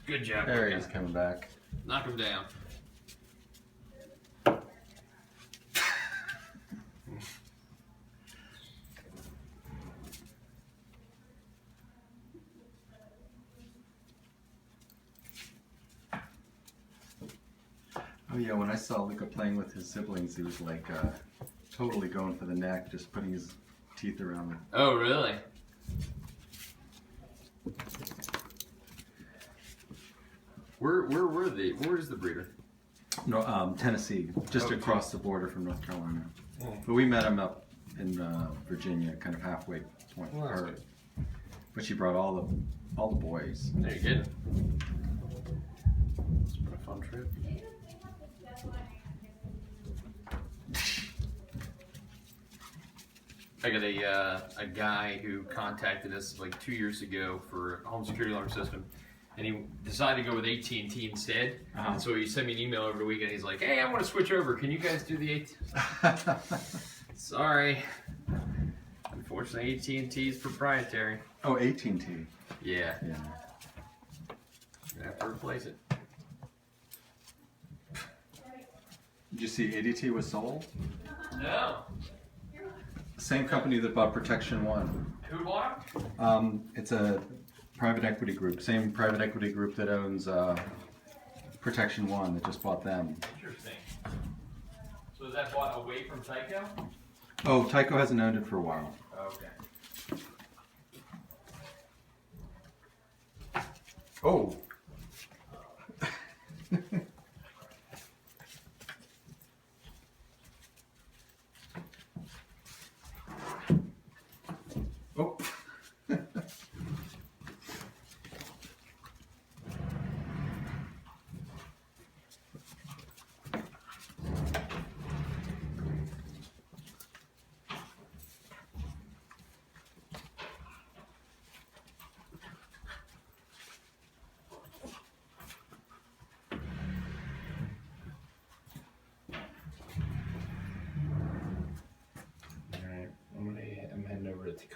Good job. There he is coming back. Knock him down. Oh yeah, when I saw Luca playing with his siblings, he was like totally going for the neck, just putting his teeth around it. Oh, really? Where's the breeder? No, Tennessee, just across the border from North Carolina. But we met him up in Virginia, kind of halfway point. Well, that's good. But she brought all the boys. There you go. It's been a fun trip. I got a guy who contacted us like 2 years ago for a home security alarm system, and he decided to go with AT&T instead. And so he sent me an email over the weekend. He's like, "Hey, I want to switch over. Can you guys do the AT?" Sorry, unfortunately, AT&T is proprietary. Oh, AT&T. Yeah. Yeah. Gonna have to replace it. Did you see ADT was sold? No. Same company that bought Protection One. Who bought It's a private equity group. Same private equity group that owns Protection One that just bought them. Interesting. So is that bought away from Tyco? Oh, Tyco hasn't owned it for a while. Okay. Oh,